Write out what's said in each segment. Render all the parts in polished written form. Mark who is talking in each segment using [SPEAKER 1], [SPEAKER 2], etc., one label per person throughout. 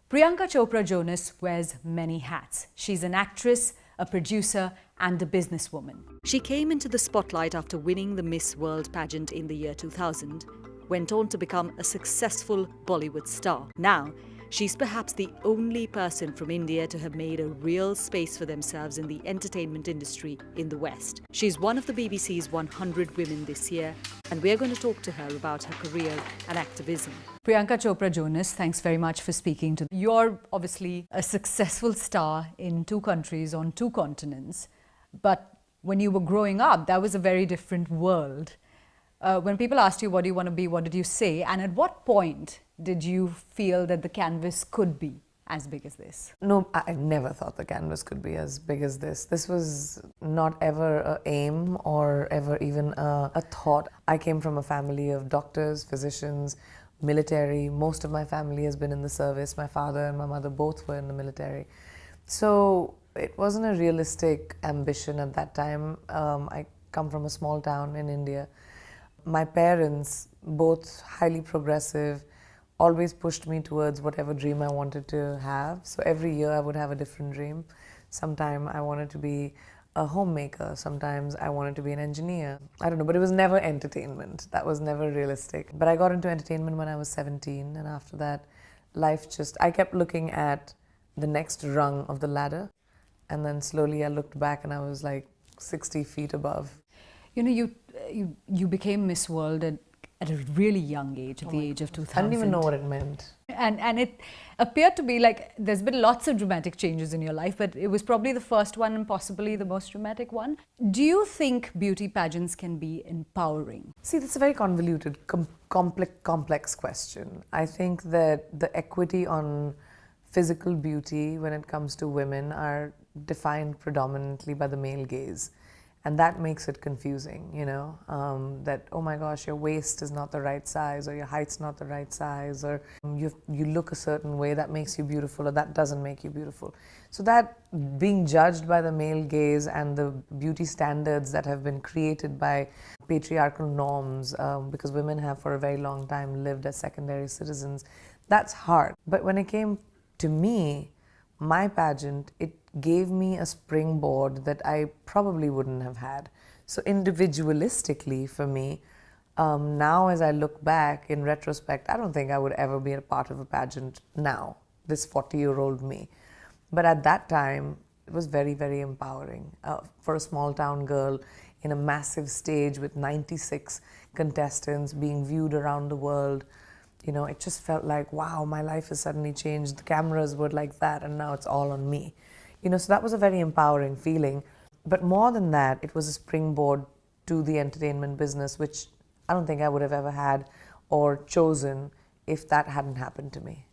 [SPEAKER 1] Priyanka Chopra Jonas wears many hats. She's an actress, a producer, and a businesswoman. She came into the spotlight after winning the Miss World pageant in the year 2000, went on to become a successful Bollywood star. Now, she's perhaps the only person from India to have made a real space for themselves in the entertainment industry in the West. She's one of the BBC's 100 women this year, and we're going to talk to her about her career and activism. Priyanka Chopra Jonas, thanks very much for speaking to me. You're obviously a successful star in 2 countries on 2 continents, but when you were growing up, that was a very different world. When people asked you what do you want to be, what did you say? And at what point did you feel that the canvas could be as big as this?
[SPEAKER 2] No, I never thought the canvas could be as big as this. This was not ever an aim or ever even a thought. I came from a family of doctors, physicians, military. Most of my family has been in the service. My father and my mother both were in the military. So it wasn't a realistic ambition at that time. I come from a small town in India. My parents, both highly progressive, always pushed me towards whatever dream I wanted to have. So every year I would have a different dream. Sometime I wanted to be a homemaker. Sometimes I wanted to be an engineer. I don't know, but it was never entertainment. That was never realistic. But I got into entertainment when I was 17, and after that, I kept looking at the next rung of the ladder, and then slowly I looked back and I was like 60 feet above.
[SPEAKER 1] You know, you became Miss World at a really young age, at the age of 2000.
[SPEAKER 2] I didn't even know what it meant.
[SPEAKER 1] And it appeared to be like there's been lots of dramatic changes in your life, but it was probably the first one and possibly the most dramatic one. Do you think beauty pageants can be empowering?
[SPEAKER 2] See, that's a very convoluted, complex question. I think that the equity on physical beauty when it comes to women are defined predominantly by the male gaze. And that makes it confusing, you know, that, oh my gosh, your waist is not the right size, or your height's not the right size, or you look a certain way, that makes you beautiful, or that doesn't make you beautiful. So that being judged by the male gaze and the beauty standards that have been created by patriarchal norms, because women have for a very long time lived as secondary citizens, that's hard. But when it came to me, my pageant, it gave me a springboard that I probably wouldn't have had. So individualistically for me, now as I look back in retrospect, I don't think I would ever be a part of a pageant now, this 40-year-old me. But at that time, it was very, very empowering. For a small town girl in a massive stage with 96 contestants being viewed around the world, you know, it just felt like, wow, my life has suddenly changed. The cameras were like that, and now it's all on me. You know, so that was a very empowering feeling. But more than that, it was a springboard to the entertainment business, which I don't think I would have ever had or chosen if that hadn't happened to me.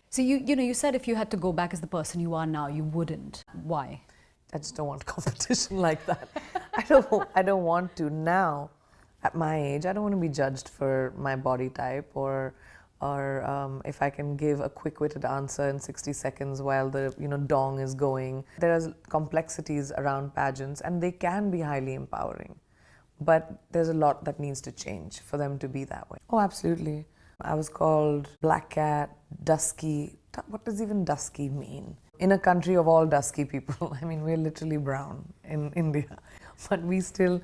[SPEAKER 1] So you said if you had to go back as the person you are now, you wouldn't. Why?
[SPEAKER 2] I just don't want competition like that. I don't want to now. At my age, I don't want to be judged for my body type or if I can give a quick-witted answer in 60 seconds while the dong is going. There are complexities around pageants, and they can be highly empowering. But there's a lot that needs to change for them to be that way. Oh, absolutely. I was called black cat, dusky. What does even dusky mean? In a country of all dusky people, I mean, we're literally brown in India. But we still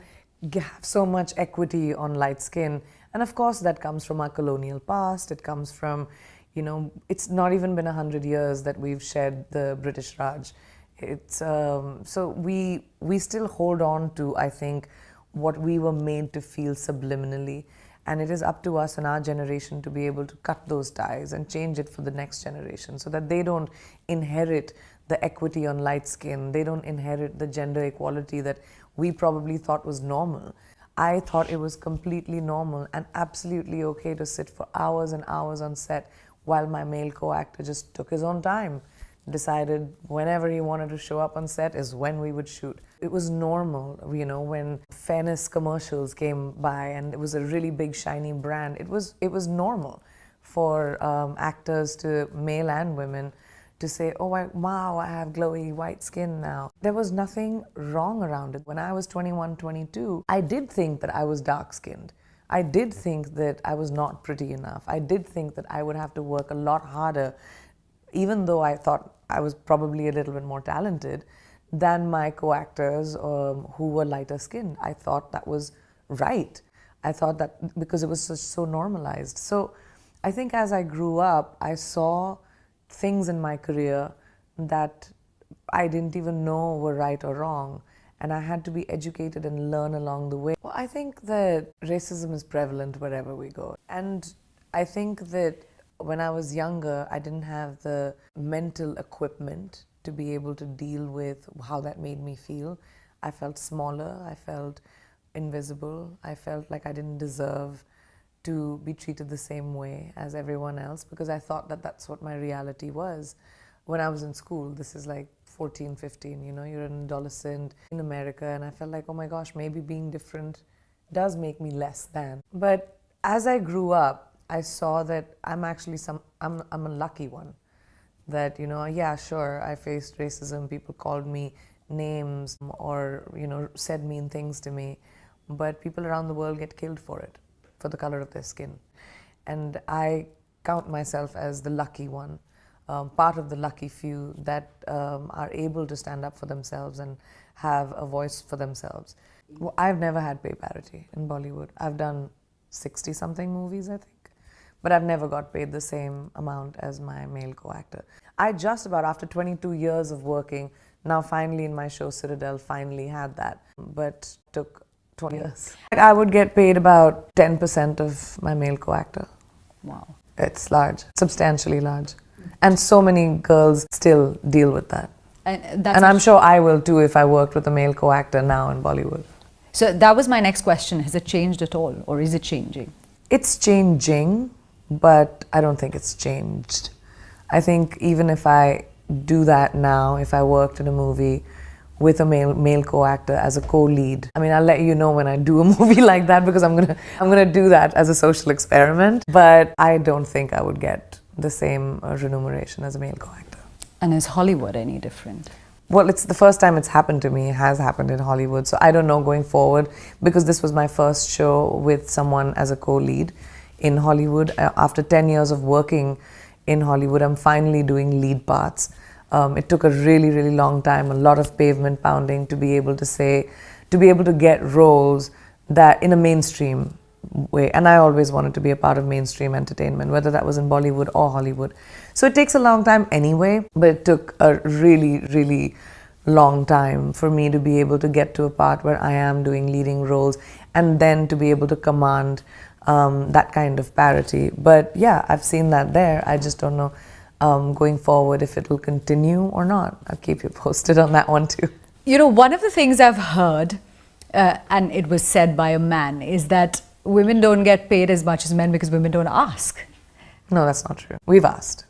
[SPEAKER 2] have so much equity on light skin. And of course that comes from our colonial past. It comes from, it's not even been 100 years that we've shed the British Raj. It's so we still hold on to, I think, what we were made to feel subliminally. And it is up to us and our generation to be able to cut those ties and change it for the next generation so that they don't inherit the equity on light skin. They don't inherit the gender equality that we probably thought was normal. I thought it was completely normal and absolutely okay to sit for hours and hours on set while my male co-actor just took his own time, decided whenever he wanted to show up on set is when we would shoot. It was normal, when fairness commercials came by and it was a really big shiny brand, it was normal for actors, to male and women, to say, oh wow, I have glowy white skin now. There was nothing wrong around it. When I was 21, 22, I did think that I was dark-skinned. I did think that I was not pretty enough. I did think that I would have to work a lot harder even though I thought I was probably a little bit more talented than my co-actors who were lighter skinned. I thought that was right. I thought that because it was so normalized. So I think as I grew up, I saw things in my career that I didn't even know were right or wrong. And I had to be educated and learn along the way. Well, I think that racism is prevalent wherever we go. And I think that when I was younger, I didn't have the mental equipment to be able to deal with how that made me feel. I felt smaller, I felt invisible, I felt like I didn't deserve to be treated the same way as everyone else because I thought that that's what my reality was. When I was in school, this is like 14, 15, you're an adolescent in America, and I felt like, oh my gosh, maybe being different does make me less than. But as I grew up, I saw that I'm actually I'm a lucky one. That, yeah, sure, I faced racism, people called me names or, said mean things to me, but people around the world get killed for it, for the color of their skin. And I count myself as the lucky one, part of the lucky few that are able to stand up for themselves and have a voice for themselves. Well, I've never had pay parity in Bollywood. I've done 60-something movies, I think. But I've never got paid the same amount as my male co-actor. I just about, after 22 years of working, now finally in my show Citadel, finally had that, but took 20 years. I would get paid about 10% of my male co-actor.
[SPEAKER 1] Wow.
[SPEAKER 2] It's large, substantially large. And so many girls still deal with that. And I'm sure I will too if I worked with a male co-actor now in Bollywood.
[SPEAKER 1] So that was my next question. Has it changed at all, or is it changing?
[SPEAKER 2] It's changing, but I don't think it's changed. I think even if I do that now, if I worked in a movie with a male co-actor as a co-lead, I mean, I'll let you know when I do a movie like that because I'm gonna do that as a social experiment. But I don't think I would get the same remuneration as a male co-actor.
[SPEAKER 1] And is Hollywood any different?
[SPEAKER 2] Well, it's the first time it's happened to me. It has happened in Hollywood, so I don't know going forward because this was my first show with someone as a co-lead in Hollywood. After 10 years of working in Hollywood, I'm finally doing lead parts. It took a really, really long time, a lot of pavement pounding to be able to get roles that in a mainstream way. And I always wanted to be a part of mainstream entertainment, whether that was in Bollywood or Hollywood. So it takes a long time anyway, but it took a really, really long time for me to be able to get to a part where I am doing leading roles and then to be able to command that kind of parity. But yeah, I've seen that there. I just don't know going forward if it will continue or not. I'll keep you posted on that one too.
[SPEAKER 1] One of the things I've heard, and it was said by a man, is that women don't get paid as much as men because women don't ask.
[SPEAKER 2] No, that's not true. We've asked.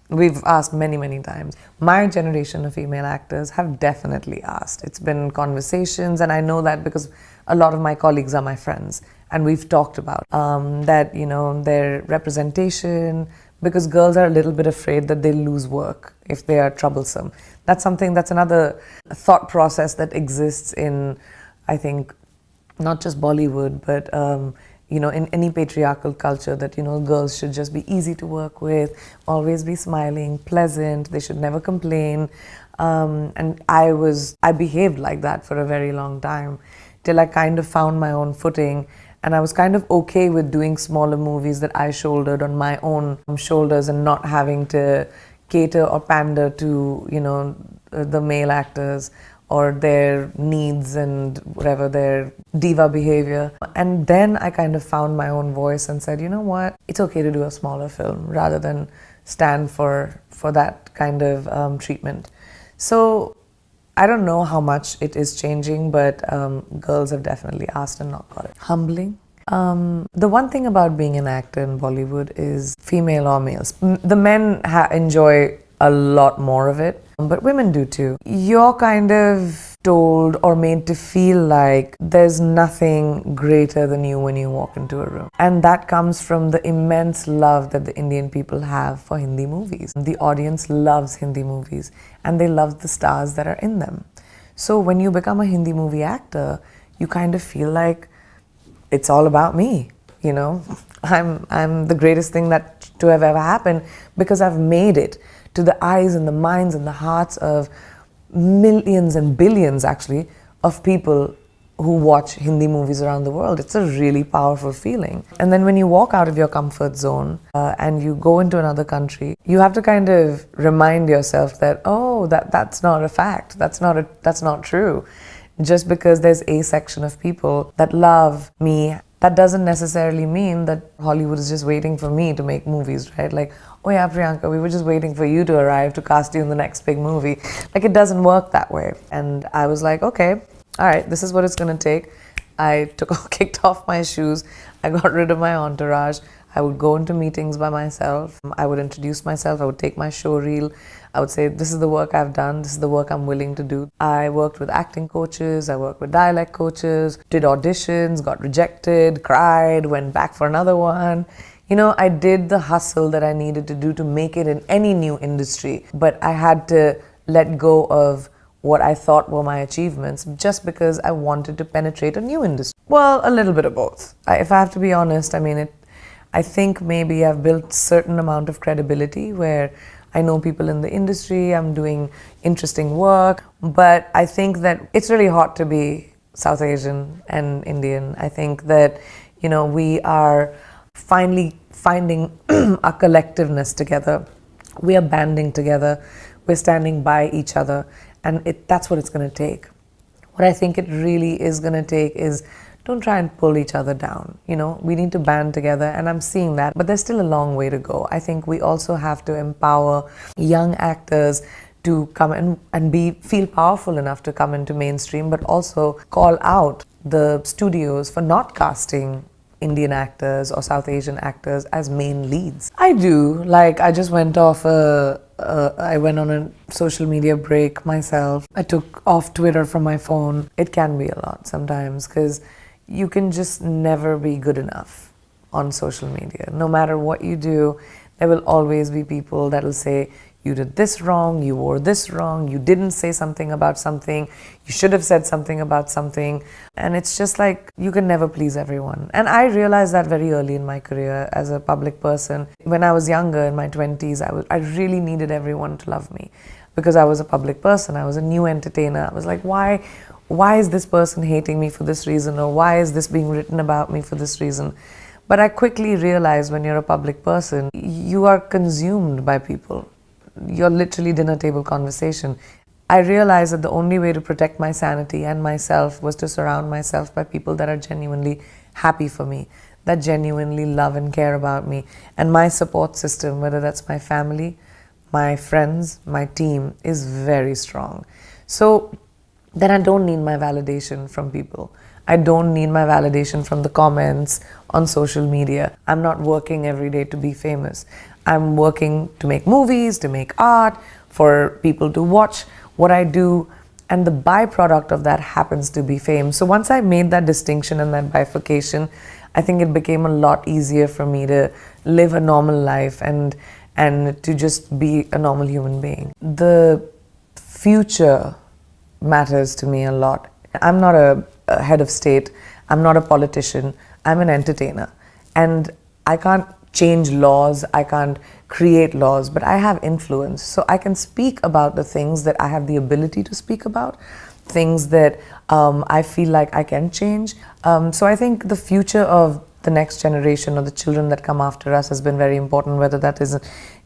[SPEAKER 2] We've asked many, many times. My generation of female actors have definitely asked. It's been conversations, and I know that because a lot of my colleagues are my friends, and we've talked about that, their representation, because girls are a little bit afraid that they'll lose work if they are troublesome. That's another thought process that exists in, I think, not just Bollywood, but in any patriarchal culture, that girls should just be easy to work with, always be smiling, pleasant, they should never complain. And I behaved like that for a very long time till I kind of found my own footing, and I was kind of okay with doing smaller movies that I shouldered on my own shoulders and not having to cater or pander to the male actors or their needs and whatever, their diva behavior. And then I kind of found my own voice and said, you know what, it's okay to do a smaller film rather than stand for that kind of treatment. So I don't know how much it is changing, but girls have definitely asked and not got it. Humbling. The one thing about being an actor in Bollywood is female or males. The men enjoy a lot more of it, but women do too. You're kind of told or made to feel like there's nothing greater than you when you walk into a room. And that comes from the immense love that the Indian people have for Hindi movies. The audience loves Hindi movies and they love the stars that are in them. So when you become a Hindi movie actor, you kind of feel like it's all about me. I'm the greatest thing that to have ever happened because I've made it to the eyes and the minds and the hearts of millions and billions, actually, of people who watch Hindi movies around the world. It's a really powerful feeling. And then when you walk out of your comfort zone and you go into another country, you have to kind of remind yourself that, oh, that's not a fact. That's not true. Just because there's a section of people that love me, that doesn't necessarily mean that Hollywood is just waiting for me to make movies, right? Like, oh yeah, Priyanka, we were just waiting for you to arrive to cast you in the next big movie. Like, it doesn't work that way. And I was like, okay, all right, this is what it's gonna take. I kicked off my shoes. I got rid of my entourage. I would go into meetings by myself. I would introduce myself. I would take my show reel. I would say, this is the work I've done. This is the work I'm willing to do. I worked with acting coaches. I worked with dialect coaches, did auditions, got rejected, cried, went back for another one. You know, I did the hustle that I needed to do to make it in any new industry. But I had to let go of what I thought were my achievements just because I wanted to penetrate a new industry. Well, a little bit of both. If I have to be honest, I think maybe I've built a certain amount of credibility where I know people in the industry, I'm doing interesting work, but I think that it's really hard to be South Asian and Indian. I think that, you know, we are finally finding our collectiveness together. We are banding together. We're standing by each other, and that's what it's going to take. What I think it really is going to take is, don't try and pull each other down. You know, we need to band together, and I'm seeing that, but there's still a long way to go. I think we also have to empower young actors to come and feel powerful enough to come into mainstream, but also call out the studios for not casting Indian actors or South Asian actors as main leads. I do. Like, I just went off I went on a social media break myself. I took off Twitter from my phone. It can be a lot sometimes because you can just never be good enough on social media. No matter what you do, there will always be people that will say, you did this wrong, you wore this wrong, you didn't say something about something, you should have said something about something. And it's just like, you can never please everyone. And I realized that very early in my career as a public person. When I was younger, in my 20s, I really needed everyone to love me because I was a public person. I was a new entertainer. I was like, why is this person hating me for this reason? Or why is this being written about me for this reason? But I quickly realized when you're a public person, you are consumed by people. You're literally dinner table conversation. I realized that the only way to protect my sanity and myself was to surround myself by people that are genuinely happy for me, that genuinely love and care about me. And my support system, whether that's my family, my friends, my team, is very strong. So then I don't need my validation from people. I don't need my validation from the comments on social media. I'm not working every day to be famous. I'm working to make movies, to make art, for people to watch what I do, and the byproduct of that happens to be fame. So once I made that distinction and that bifurcation, I think it became a lot easier for me to live a normal life and to just be a normal human being. The future matters to me a lot. I'm not a head of state, I'm not a politician, I'm an entertainer. And I can't change laws, I can't create laws, but I have influence. So I can speak about the things that I have the ability to speak about, things that I feel like I can change. So I think the future of the next generation or the children that come after us has been very important, whether that is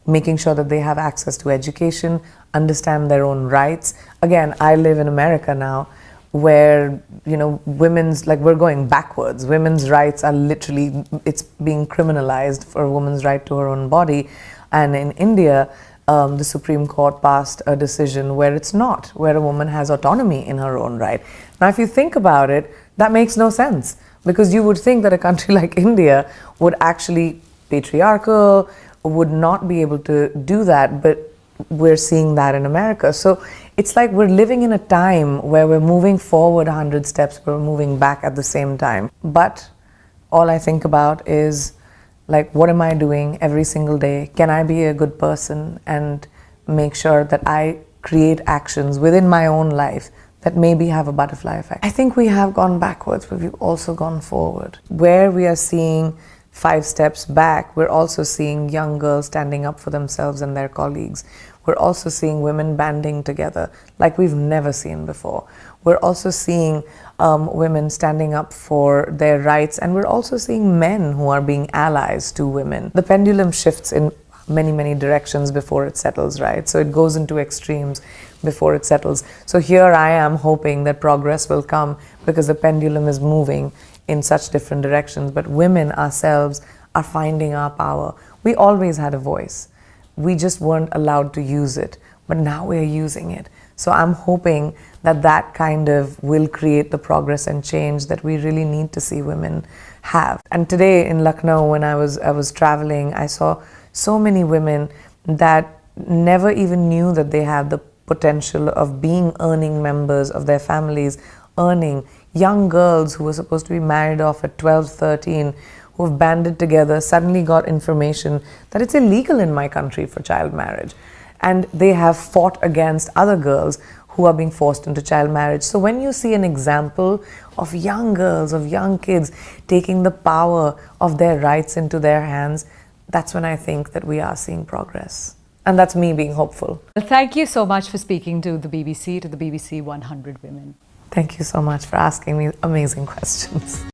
[SPEAKER 2] making sure that they have access to education, understand their own rights. Again, I live in America now, where, you know, we're going backwards. Women's rights are literally, it's being criminalized for a woman's right to her own body. And in India, the Supreme Court passed a decision where it's not, where a woman has autonomy in her own right. Now, if you think about it, that makes no sense, because you would think that a country like India would actually, patriarchal, would not be able to do that, but we're seeing that in America. So it's like we're living in a time where we're moving forward 100 steps, but we're moving back at the same time. But all I think about is, like, what am I doing every single day? Can I be a good person and make sure that I create actions within my own life that maybe have a butterfly effect? I think we have gone backwards, but we've also gone forward. Where we are seeing 5 steps back, we're also seeing young girls standing up for themselves and their colleagues. we're also seeing women banding together like we've never seen before. We're also seeing women standing up for their rights, and we're also seeing men who are being allies to women. The pendulum shifts in many directions before it settles, right? So it goes into extremes before it settles. So here I am hoping that progress will come because the pendulum is moving in such different directions. But women ourselves are finding our power. We always had a voice. We just weren't allowed to use it, but now we're using it. So I'm hoping that that kind of will create the progress and change that we really need to see women have. And today in Lucknow, when I was traveling, I saw so many women that never even knew that they had the potential of being earning members of their families, earning. Young girls who were supposed to be married off at 12, 13, who have banded together, suddenly got information that it's illegal in my country for child marriage. And they have fought against other girls who are being forced into child marriage. So when you see an example of young girls, of young kids taking the power of their rights into their hands, that's when I think that we are seeing progress. And that's me being hopeful.
[SPEAKER 1] Well, thank you so much for speaking to the BBC 100 Women.
[SPEAKER 2] Thank you so much for asking me amazing questions.